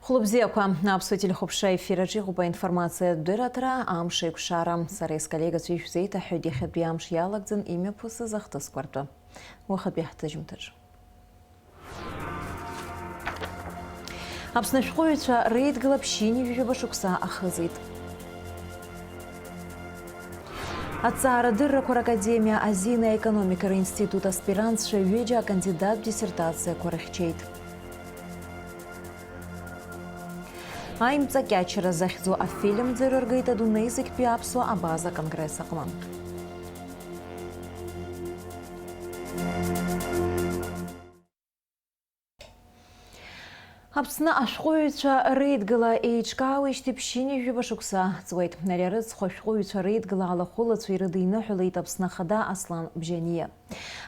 Хлопзиаква абсолютно хопша эфираджи губа информация дыратра амшик шарам сарес коллега свищзейта хюди хабби амш ялагдзен имя пусы захтас кварта. Вахабби хтажмтаж. Абснашхуюча рейд галапщини вижабашукса ахазит. Отца дырра Академия Азина экономика институт аспирант шеведжа кандидат в диссертация корехчейт. Айм закячера захзу а фильм дзерыргайта дунейзик пиапсу а база конгресса кман. Апсна ашхуюча рейдгала эйчкауиш типшини вибашукса цвейт нарярыц хошхуюча рейдгала ала хула цвейрыдыйны хулейт апсна хада Аслан Бжания.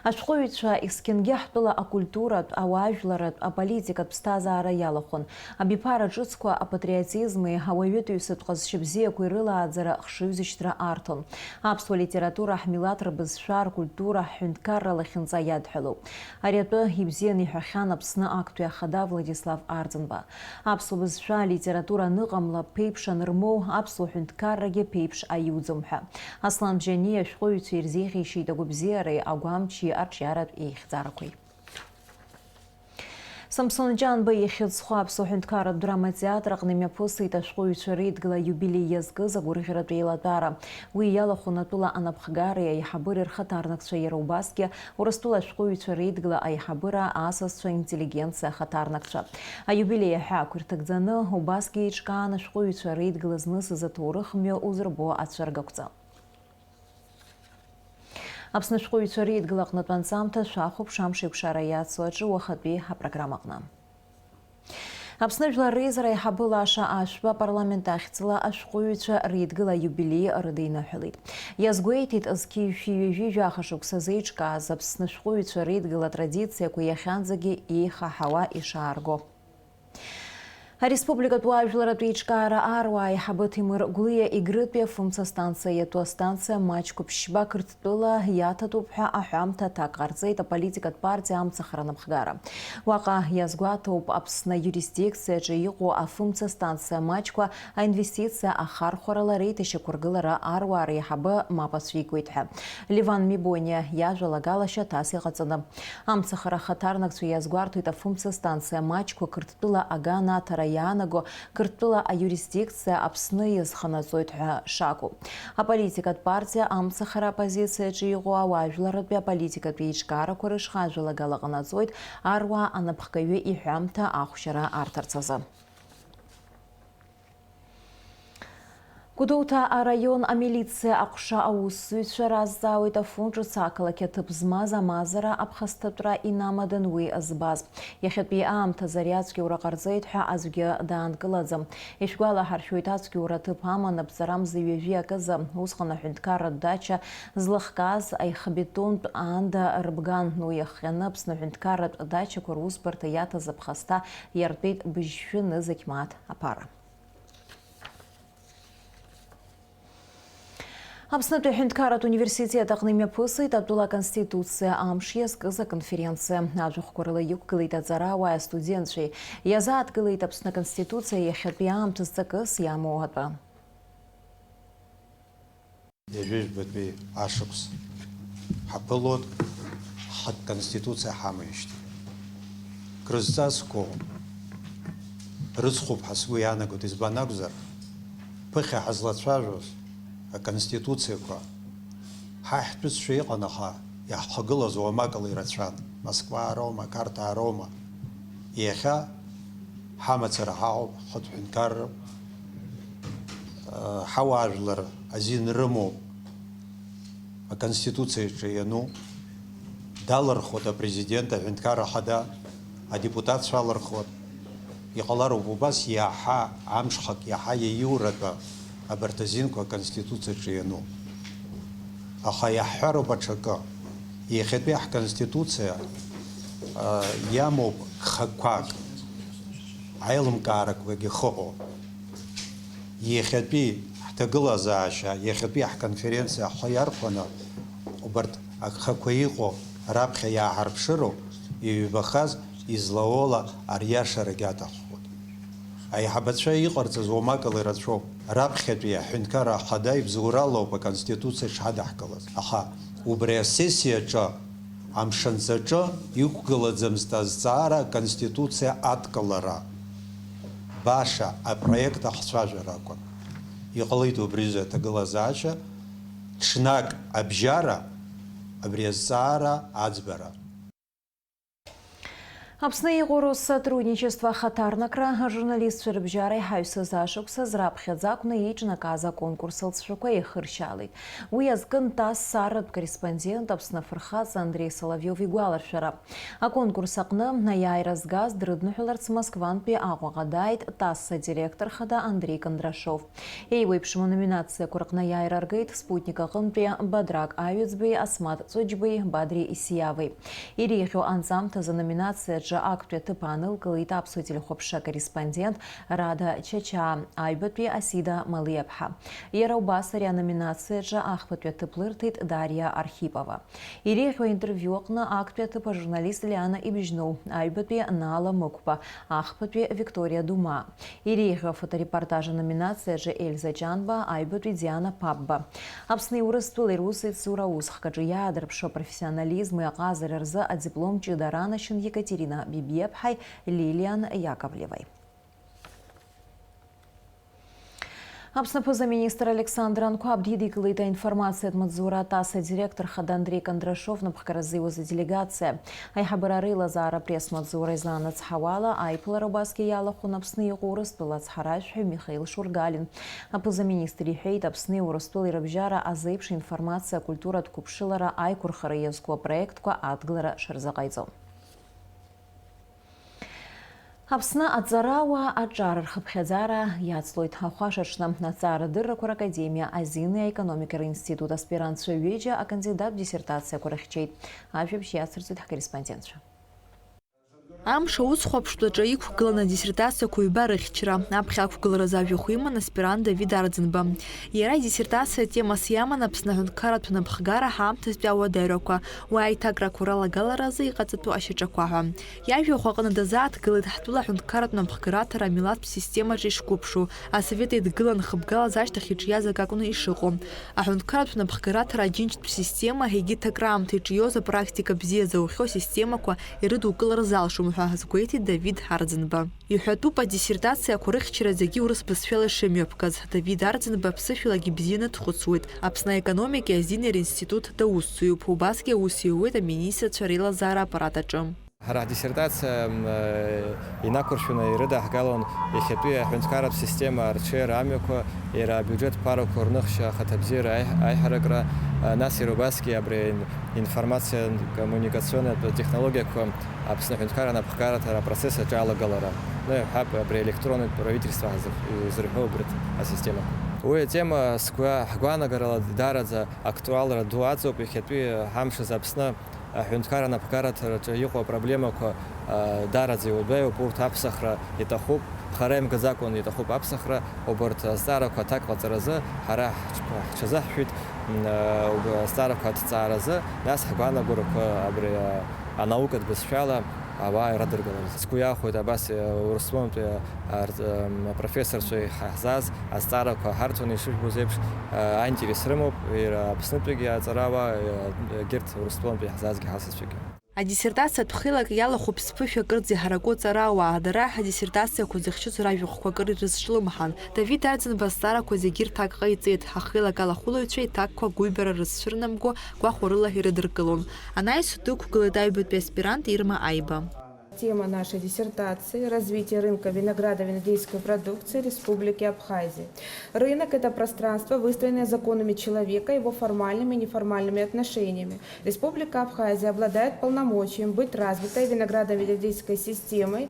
Ашхуюча искенгяхтула а культура, а важларат, а политика пстазара ялахон, а бипара джуцква а патриотизмы, а уютуюсат хазшибзия куйрыла адзара хшивзиштра артон. Апсва литература хмилатра безшар культура хюнткарра лахинза ядхалу. Аряту хибзиани хахян апсна актуя хада Владислав Ардзенба. Апсу безша литература ныгамла пейпша нырмоу, апсу хюнткарраге пейпш аюдзумха. Аслан Бжания шхуюча ирзихи шидагубзиары агуамчи арчарат ихзаракуй. Самсон Джанба ехидсху апсу хюнткара драма театра гнемя пусы ташхуюча рейдгала юбилей язгыза гурихират вейлатара. Уи ялахунатула анапхгария яхабырыр хатарнакша ерубаске, урастула шхуюча рейдгала айхабыра асасша интеллигенция хатарнакша. А юбилей ха куртагдзаны убаске ичкана шхуюча рейдгала знысы затурыхмё узырбо атшаргакца. Апснашхуюча рейдгала гнатвансамта шахуб шамшик шараяц суаджи уахатби ха программагна. Апснажла рейзара яхабыла аша ашба парламента ахцила ашхуюча рейдгала юбилей рыдыйна хулит. Язгуейтит азки фивижа хашукса зейчка за апснашхуюча рейдгала традиция куяхянзаги и хахава и шарго. Республика Туажлара Причкара Аруа и Хабатимыр Гулия и Грыпе функция станция станция матчку пшба кыртыла ята тупха ахамта такарцейта политика партия амца хранабхгара. Вака язгуатоп апсна юрисдикция джиику а функция станция матчку а инвестиция ахар хорала рейтеше кургылара Аруа и Хаба мапасвикуитха. Ливан Мибония яжала галаша таси гацада. Амца храхатарнак цу язгуарту это функция станция матчку кыртыла агана Янаго кыртыла а юрисдикция апсны язханазойт шаку. А политика партия амцахара позиция джиго аважларат бя политика пичкара курышха галаганазойт Аруа анапхкаве и хямта ахшара артарцаза. Кудоута а район а милиция акша аусуйша раззауита фунджу цакала кетып змаза мазара абхастатура и намадан уи азбаз. Яхетби аамта зарядски урaqarзейт ха азуге даангыладзам. Ишгуала харшуитацки уратып аман абзарам завежи аказа усхана хюнткара дача злахказ айхабитон анда рбган нуяхяны псна хюнткара дача курус ята запхаста ярбейт бжшвины закмат апара. Абснату хюнткарат университета гнемя пысы табдула конституция амшьес кыза конференция. Аджух курыла юг кылыйта зарауая студентшей. Язат кылыйта псна конституция ехетби амтыз закыс ямуатба. Ежеш бетби ашукс. Хапылот хат конституция хамышти. Крызцаско рызхуб хасвуяна гут избанагзар. Пыхе хазлацважус. Конституция ко хахтус шейганаха я хагыла зоомакалы рацват Москва Рома карта Рома еха хамацарахау хатхункар хаважлар азин рымо Конституция чаяну далар хода президента хункара хада а депутат шалар ход якалару бубас яха амшхак яха юрата Абертазинко конституция чаяну. Аха яхару бачака. Ехетбех конституция яму хаквак. Айлм карак вегихо. Ехетби тагыла заша. Ехетбех конференция хаярхона. Убарт хакваиго рабха я харбширу и бахаз излаола арьяша регата ход. аиҳабацәа иҟарҵаз уамакала ирацәоуп. Раԥхьатәи аҳәынҭқарра ахада ибзоуралоуп аконституциа шҳадаҳкылаз. Аха убри асессиаҿы амшынҵаҿы иқәгылаӡамызт азҵаара аконституциа адкылара. Баша апроект ахцәажәара акәын. Иҟалеит убри аҭагылазаашьа, ҽнак абжьара, абри азҵаара аӡбара. Аԥсны иҟоу сотрудничество хатарнакра журналистцәа рыбжьара иҳаҩсыз ашықәсаз раԥхьаӡа акәны еиҿнакааз аконкурс алҵшәақәа еихыршьалеит. Уи азкын ТАСС сарратә корреспондент Аԥсны афырхаҵа Андрей Соловиов игәаларшәара. Аконкурс аҟны аиааира згаз дрыдныҳәаларц Москвантәи Аҟәаҟа дааит ТАСС адиректор хада Андрей Кондрашов. Еиуеиԥшым аноминациақәа рҟны аиааира ргеит Спутник аҟынтәи Бадрак Аҩыӡбеи, Асмат Ҵәыџьбеи, Бадри Исиавеи. Иреиӷьу анҵамҭаз аноминациаҿы актәи аҭыԥ аанылкылеит аԥсуа телехәаԥшра корреспондент Рада Чачаа, аҩбатәи Асида Малиаԥҳа. Иара убас ари аноминациаҿы ахԥатәи аҭыԥ лырҭеит Дариа Архипова. Иреиӷьу аинтервиу аҟны актәи аҭыԥ ажурналист Лиана Ибжьноу, аҩбатәи Нала Мықәба, ахԥатәи Викториа Дума. Иреиӷьу афоторепортаж аноминациаҿы Ельза Ҷанба, аҩбатәи Диана Папба. Аԥсны Урыстәылеи русеицура аусхкаҿы иаадырԥшуа апрофессионализм аҟазара рзы адиплом ҷыда ранашьын Екатерина Бибиеԥҳаи Лилиан Иаковлеваи. Аԥсны аԥыза-министр Александр Анқәаб дидикылеит аинформациатә маҵзура ТАСС адиректор хада Андрей Кондрашов напхгаразы иуаз аделегациа. Аиҳабыра реилазаара апресс-маҵзура изланацҳауала аиԥылара убасгьы иалахәын Аԥсны иҟоу Урыстәыла ацҳаражәҳәаҩ Михаил Шургалин. Аԥыза-министр иҳәеит Аԥсни Урыстәылеи рыбжьара азеиԥш информациа акультуратә қәыԥшылара аиқәырхара иазку апроектқәа адгылара шырзаҟаиҵом. Аԥсны аҵарауаа аҿар рхыԥхьаӡара иацлоит. Ахәашаҽны аҵаарадыррақәа ракадемиа азины аекономикара институт аспирантцәа ҩыџьа акандидаттә диссертациақәа рыхьчеит. Ажәабжь иацырҵоит ҳкорреспондентцәа. Амш аусхәаԥштәаҿы иқәгыланы адиссертациақәа ҩба рыхьчра. Аԥхьа ақәгыларазы ажәахә иман аспирант Давид Арӡынба. Иара адиссертациа темас иаман Аԥсны аҳәынҭқарратә напхгара ҳаамҭазтәи ауадаҩрақәа, уи аиҭакрақәа ралагаларазы иҟаҵатәу ашьаҿақәа ҳәа. Иажәахә аҟны дазааҭгылеит ҳтәыла аҳәынҭқарратә напхгараҭара амилаҭтә системаҿы ишқәыԥшу, асовет еидгылан хыбгалаз ашьҭахь иҿиаз ак акәны ишыҟоу. Аҳәынҭқарратә напхгараҭара аџьынџьтә система егьи ҭакраамҭа иҿиоз апрактика бзиа заухьоу системақәа ирыдукылара залшом ҳәа азгәеиҭеит Давид Арӡынба. Иҳәатәуп адиссертациақәа рыхьчара зегьы урыс бызшәала ишымҩаԥгаз. Давид Арӡынба ԥсышәалагьы бзианы дхәыцуеит. Аԥсны аекономика азинер институт даусӡҩуп. Убасгьы аус иуеит аминистрцәа реилазаара аппаратаҿы. Ҳара ҳдиссертациа инақәыршәаны ирыдаҳгалон иахьатәи аҳәынҭқарратә система арҽеира амҩақәа, иара абиуџьет ԥарақәа рныхшьа, ахаҭабзиара аиҳаракра, нас иара убасгьы абри информациатә коммуникационнатә технологиақәа Аԥсны аҳәынҭқарра напхгараҭара апроцесс аҿы алагалара. Иҳәап абри електроннытә правительство изырҳәо убарҭ асистемақәа. Уи атема ҳгәаанагарала даараӡа актуалра ду аҵоуп иахьатәи ҳамшаз Аԥсны аҳәынҭқарра напхгараҭараҿы иҟоу апроблемақәа даараӡа иуадаҩуп, урҭ аԥсахра иҭахуп, хара имгаӡакәан иҭахуп аԥсахра, убарҭ азҵаарақәа аҭак ҟаҵаразы ҳара ҳҽазаҳшәит азҵаарақәа аҭҵааразы, нас ҳгәаанагарақәа абри анаукатә бызшәала ауаа ирадыргаларыз. Сгәы иахәоит абас Урыстәылантәи апрофессорцәа иҳаҳзааз азҵаарақәа ҳарҭон ишыжәбоз еиԥш аинтерес рымоуп, Аԥснытәигьы аҵарауаа, егьырҭ Урыстәылантәи иаҳзаазгьы ҳасасцәагьы. Адиссертациатә хилак иалахәуп ԥсԥышәа кырӡа иҳараку аҵарауаа, дара ҳадиссертациақәа зыхьчыз ражәахәқәа кыр ирызҿлымҳан. Давид Арӡынба азҵаарақәа зегьы рҭак ҟаиҵеит. Ҳахилак алахәылаҩцәа иҭакқәа гәыҩбара рызцәырнамго гәахәа рыла ирыдыркылон. Анаҩс дықәгылеит аҩбатәи аспирант Ирма Аиба. Тема нашей диссертации – развитие рынка виноградно-винодельской продукции Республики Абхазия. Рынок – это пространство, выстроенное законами человека, его формальными и неформальными отношениями. Республика Абхазия обладает полномочием быть развитой виноградно-винодельской системой.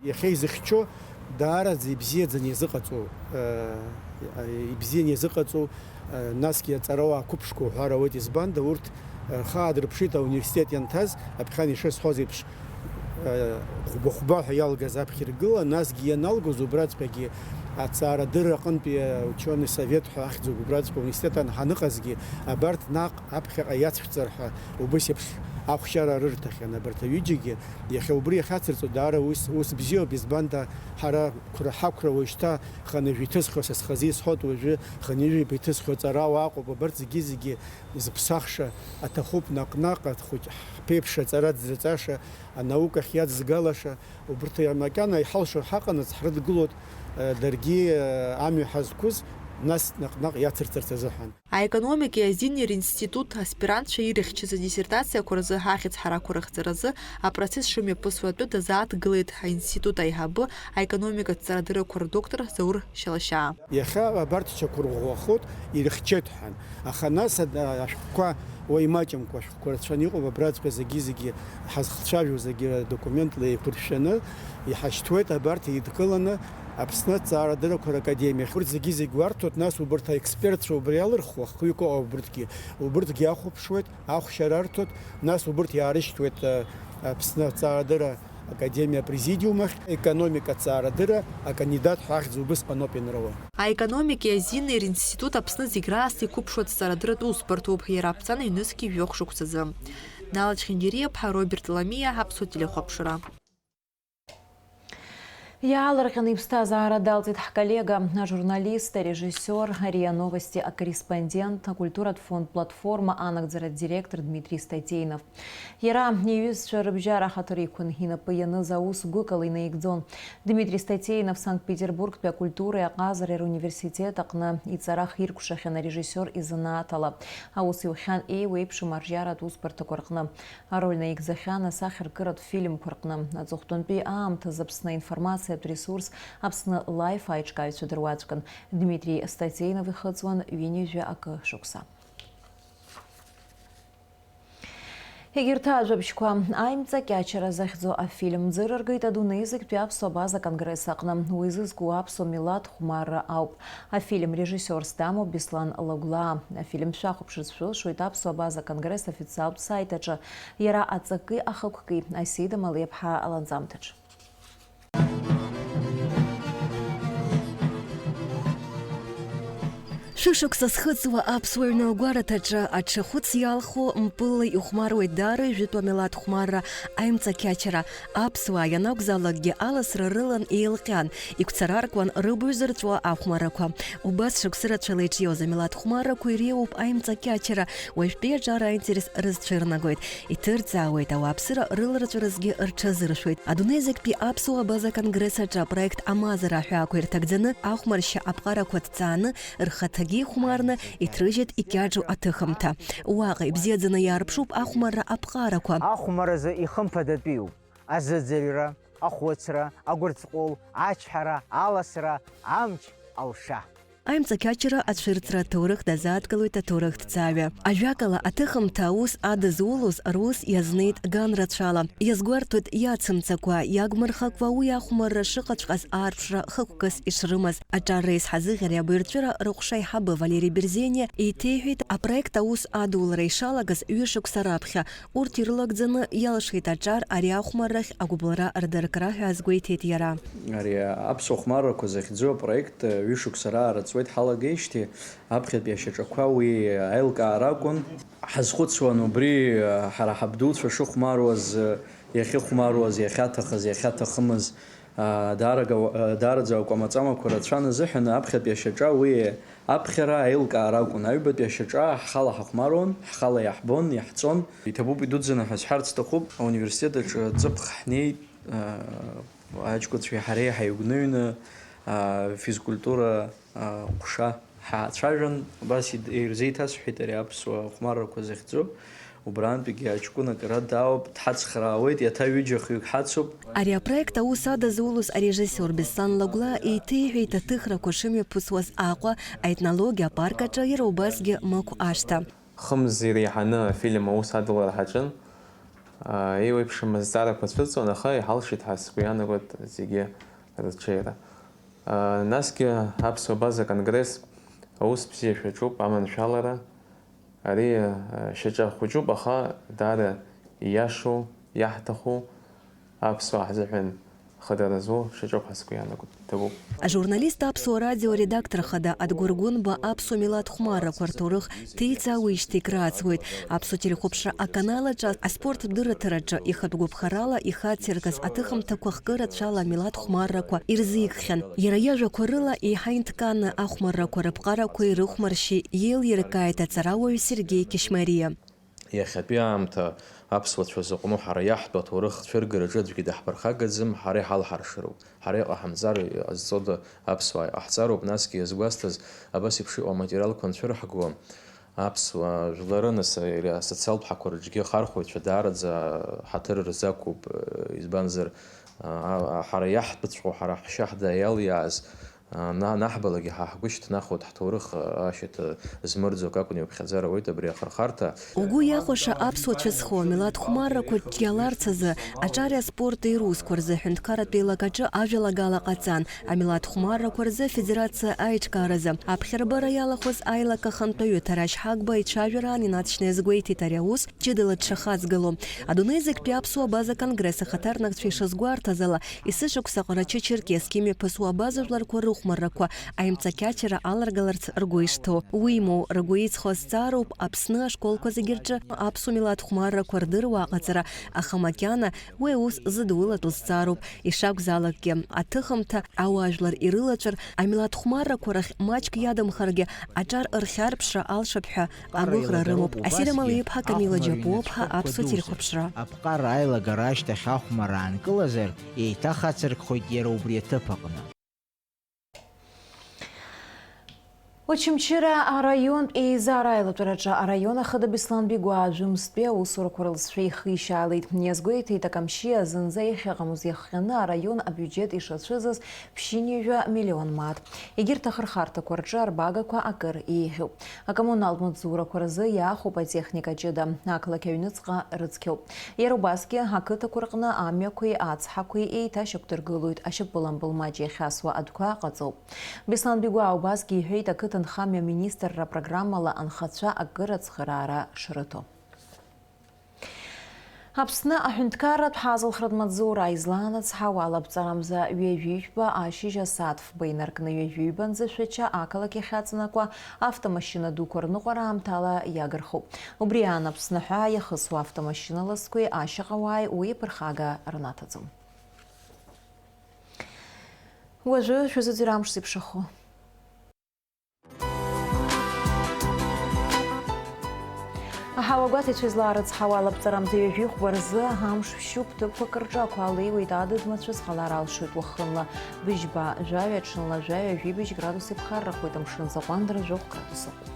Хәба ялгаз аԥхьаргыла, насгьы ианалгоз убраҵәҟьагьы аҵаарадырра аҟынтәи ученый совет ҳәа ахьӡуп убраҵәҟьа университет ҳаныҟазгьы абарҭ наҟ аԥхьаҟа иацәҵар ҳәа убыс еиԥш ахәшьара рырҭахьан абарҭ аҩыџьагьы иахьа убри иахьацырҵо даара ус бзиоуп, избан да ҳара ҳақәра уажәшьҭа ханажә иҭызхуа са схазы исҳәоит уажәы ханажәиба иҭызхуа ҵара уааҟоуп, абарҭ зегьы зыԥсахша аҭахуп наҟ-наҟ ҳԥеиԥша аҵара дзырҵаша, анаукахь иаӡзгалаша, убарҭ макьана иҳалшо ҳаҟанаҵ ҳрыдгылоит даргьы амҩа ҳазқәыз нас наҟ-наҟ иацырҵарц азыҳәан. Аекономики азинер институт аспирантцәа ирыхьчаз адиссертациақәа рзы ҳахьыӡ ҳарақәа рыхҵаразы апроцесс шымҩаԥысуа атәы дазааҭгылеит аинститут аиҳабы аекономикатә ҵарадыррақәа рдоктор Заур Шьалашьаа. Иахьа абарҭ шьақәырӷәӷәахоит ирыхьчеит ҳәан, аха нас ашәҟәқәа уа имаҷымкәа ашәҟәқәа рацәаны иҟоуп, абраҵәҟьа зегьы ҳазхцәажәо зегьы документла еиқәыршәаны иҳашьҭуеит абарҭ еидкыланы Аԥсны аҭҵаарадыррақәа ракадемиа. Урҭ зегьы уарҭоит, нас убарҭ аекспертцәа убри алырхуа хҩык ыҟоуп убырҭгьы ахәаԥшуеит, ахәшьара арҭоит, нас убырҭ иаарышьҭуеит Аԥсны аҭҵаарадырра академиа президиум ахь, економика ҭҵаарадырра акандидат ҳәа ахьӡ убысҟаноуп ианрауа. Аекономики азинер институт Аԥсны зегь раасҭа иқәыԥшуа аҭҵаарадырратә усбарҭоуп иара аԥҵан аҩнызқьи жәохә шықәсазы. Налач Хьангьериаԥҳа, Роберт Ламиа, Аԥсуа телехәаԥшра. Иаалырҟьаны иԥсҭазаара далҵит ҳколлега, ажурналист, арежиссер, РИА Новости акорреспондент, Культуратә фонд платформа анагӡаратә директор Дмитрий Статеинов. Иара иҩызцәа рыбжьара ахаҭыр иқәын, инапы ианыз аус гәыкала инаигӡон. Дмитрий Статеинов Санкт-Петербургтәи акультуреи аҟазареи руниверситет аҟны иҵара хиркәшахьан арежиссер изанааҭ ала. Аус иухьан еиуеиԥшым арҿиаратә усбарҭақәа рҟны. Ароль наигӡахьан асахьаркыратә фильмқәа рҟны. Аҵыхәтәантәи аамҭазы Аԥсны информациатә ресурс Аԥсны Лайф аиҿкааҩцәа дыруаӡәкын. Дмитрий Статеинов ихыҵуан ҩынҩажәа акы шықәса. Егьырҭ ажәабжьқәа аимҵакьачара захьӡо афильм ӡырыргеит адунеи зегьтәи аԥсуа база конгресс аҟны. Уи зызку аԥсуа милаҭ хәмарра ауп. Афильм режиссиорс дамоуп Беслан Лагәлаа. Афильм шәахәаԥшырц шәылшоит аԥсуа база конгресс официалтә сайт аҿы, иара аҵаки ахықәки Асида Малеиԥҳа аланҵамҭаҿы. Шәышықәса зхыҵуа аԥсуа ҩны-лгәараҭаҿы аҽахәыц иалху мпылла ихәмаруеит даара ижәытәу амилаҭ хәмарра аимҵакьачара. Аԥсуаа ианакәзаалакгьы аласра рылан еилҟьан, иқәцараркуан рыбаҩ зырҵәуа ахәмаррақәа. Убас шықәсы рацәала иҿиоз амилаҭ хәмаррақәа иреиуоуп аимҵакьачара, уажәтәи аҿар аинтерес рызцәырнагоит. Иҭырҵаауеит ауааԥсыра рыларҵәаразгьы рҽазыршәоит. Адунеи зегьтәи аԥсуа база конгресс аҿы апроект амазара ҳәаақәа ирҭагӡаны ахәмаршьа аԥҟарақәа ҭҵааны рхаҭагьы хәмарны иҭрыжьит икьаҿу аҭыхымҭа. Уаҟа ибзиаӡаны иаарԥшуп ахәмарра аԥҟарақәа. Ахәмаразы ихымԥадатәиуп азыӡырҩра, ахәыцра, агәырҵҟәыл, ачҳара, аласра, амч, алша. Аимҵакьачара ацәырҵра аҭоурых дазааҭгылоит аҭоурыхҭҵааҩы. Ажәакала аҭыхымҭа аус адызулоз рус иазнеит ганрацәала. Иазгәарҭоит иацымцакәа, иагмырхакәа уи ахәмарра шыҟаҵәҟьаз аарԥшра хықәкыс ишрымаз. Аҿар реизҳазыӷьари абаҩрҵәыра рыҟәша аиҳабы Валери Берзениа еиҭеиҳәеит апроект аус адулара ишалагаз ҩышықәса раԥхьа. Урҭ ирылагӡаны иалшеит аҿар ари ахәмаррахь агәыблра рдыркра ҳәа азгәеиҭеит иара. Ари аԥсуа хәмаррақәа захьӡу апроект ҩышықәса раара ҳалагеижьҭеи аԥхьатәи ашьаҿақәа уи аилкаара акәын. Ҳазхәыцуан убри ҳара ҳабдуцәа шыхәмаруаз, иахьыхәмаруаз, иахьаҭахыз, иахьаҭахымыз даараӡа акәамаҵамақәа рацәан азыҳәан аԥхьатәи ашьаҿа уи аԥхьара аилкаара акәын. Аҩбатәи ашьаҿа ҳхала ҳахәмаруан, ҳхала иаҳбон, иаҳҵон. Иҭабуп идуӡӡаны ҳазҳәарц сҭахуп, ауниверситет аҿы ҵыԥх ҳнеит, аҷкәынцәеи ҳареи ҳаигәныҩны физкультура ҟәша ҳаацәажәан, убас ирзеиҭасҳәеит ари аԥсуа хәмаррақәа захьӡу. Убрантәигьы аҷкәынак ара даауп, дҳацхраауеит, иаҭа ҩыџьа хҩык ҳацуп. Ари апроект аус адазулоз арежиссиор Беслан Лагәлаа еиҭеиҳәеит аҭыхрақәа шымҩаԥысуаз Аҟәа аетнологиа апарк аҿы иара убасгьы Мықә ашҭа. Хымз иреиҳаны афильм аус адылара ҳаҿын. Еиуеиԥшым азҵаарақәа цәыҵуан, аха иҳалшеит ҳәа сгәы иаанагоит зегьы рырҽеира. Насгьы аԥсуа база конгресс аус бзиа шәаҿуп, аманшәалара. Ари шьаҿа хәыҷуп, аха даара ииашоу, иаҳҭаху аԥсуаа ҳзыҳәан хадеразу шичок хаскуяна гуттабу. Журналист Апсуа радио редактор хада Адгургунба Апсу Милат Хумара квартурых тейца уишти крацвует. Апсу телехопша аканала час а спорт дыратараджа и хадгубхарала и хатиргас атыхам таквахкыра чала Милат Хумара ква ирзикхен. Яраяжа курыла и хайнткана Ахмара кварапкара куй рухмарши ел яркайта царауи Сергей Кишмария. Иахьатәиаамҭа аԥсуацәа зыҟәну ҳара иаҳтәу аҭоурых цәыргараҿы аӡәгьы даҳԥырхагаӡам, ҳара иҳалҳаршыроуп. Ҳара иҟаҳамҵар ҟазҵода аԥсуаа иҟаҳҵароуп, насгьы иазгәасҭаз абас еиԥш иҟоу аматериалқәа анцәырҳагуа аԥсуа жәлары асоциалтә ҳақәа рыҿгьы ахархәаҩцәа даараӡа ҳаҭыр рзақәуп, избанзар ҳара иаҳтәыҵәҟьоу, ҳара ҳшьаҳда иалиааз наҳбалагьы ҳаҳгәышьҭнахуеит ҳҭоурых ашьаҭа змырӡо акакәын иуԥхьаӡара ауеит абри ахырхарҭа. Угәы иахәаша аԥсуацәа зхо Милаҭ Хәмаррақәа џьиаларц азы аҿари аспорти ирусқәа рзы ҳәынҭқарратә еилагаҿы ажәалагала ҟаҵан. Амилаҭ Хәмаррақәа рзы афедерациа аиҿкааразы аԥхьарбара иалахәыз аилак ахантәаҩы Ҭарашь Ҳагба ицәажәаран инаҵшьны иазгәеиҭеит ари аус ҷыдала дшахаҵгыло. Адунеи зегьтәи аԥсуа база конгресс ахаҭарнакцәа ишазгәарҭаз ала есышықәса ҟарачы Черкески мҩаԥысуа абазажәларқәа рыхәмаррақәа аимҵақьачара аларгаларц ргәы ишҭоу. Уимоу, ргәы иҵхо азҵаароуп Аԥсны ашколқәа зегьы рҿы аԥсуа Милаҭ Хәмаррақәа рдыруа аҟаҵара, аха макьана уи аус зыдулатәу зҵаароуп. Ишакәзаалакгьы аҭыхымҭа ауаажәлар ирылаҵәар, амилаҭ Хәмаррақәа рахь маҷк иадамхаргьы аҿар рхьарԥшра алшап ҳәа агәыӷра рымоуп. Асида Малиԥҳа, Камила Џьапуовҳа, Аԥсуа телехәаԥшра. Аԥҟара аилагара ашьҭахь ахәмара аанкылазар, еиҭах ацыркхоит иара убри аҭыԥ аҟны. Очамчыра арайон еизаараилатәараҿы арайон ахада Беслан Бигәаа аӡәымстәи аусурақәа рылҵшәа ихы ишьаалеит. Иазгәеиҭеит Акамшьиа зынӡа иахьыҟамыз иахҟьаны араион абиуџьет ишацәыӡыз ԥшьынҩажәа миллион мааҭ. Егьырҭ ахырхарҭақәа рҿы арбагақәа акыр еиӷьуп. Акоммуналтә маҵзурақәа рзы иаахәоуп атехника ҷыда. Ақалақь аҩныҵҟа рыцқьоуп. Иара убасгьы ақыҭақәа рҟны амҩақәеи ацҳақәеи еиҭашьақәдыргылоит. Ашьапылампыл маҷ иахьасуа адәқәа ҟаҵоуп. Беслан Бигәаа убасгьы иҳәеит ақыҭа нхамҩа министрра программала анхацәа акыр ацхыраара шрыҭо. Аԥсны аҳәынҭқарратә ҳазылхратә маҵзура излаанацҳауа алаԥҵарамза ҩажәижәба ашьыжь асааҭ фба инаркны ҩажәижәба нзышәача ақалақь иахьаҵанакуа автомашьына дуқәа рныҟәара аамҭала иагырхуп. Убри аан Аԥсны ҳәа иахысуа автомашьыналасқәеи ашьаҟауааи уи аԥырхага рнаҭаӡом. Уажәы шәазыӡырҩ амш зеиԥшахо. Аҳауагәаҭ ицәызлаарыцҳауа алаԥҵарамза ҩажәихәба рзы амш шәшьуп, ҭыԥқәак рҿы ақәалеиуеит, адыд-мацәыс ҟалар алшоит уахынла. Быжьба жәаҩа аҽынла жәаҩа жәибжь градус иԥхаррахоит, амшын заҟәандара жәохә градус ыҟоуп.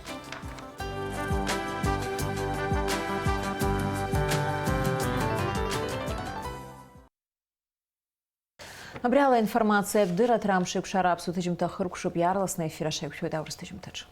Абри ала информациа бдыраҭра амш еиқәшара аԥсуа ҭыжьымҭа хыркәшоуп, иаарласны ефир ашеиқәшәоит аурыс ҭыжьымҭаҿы.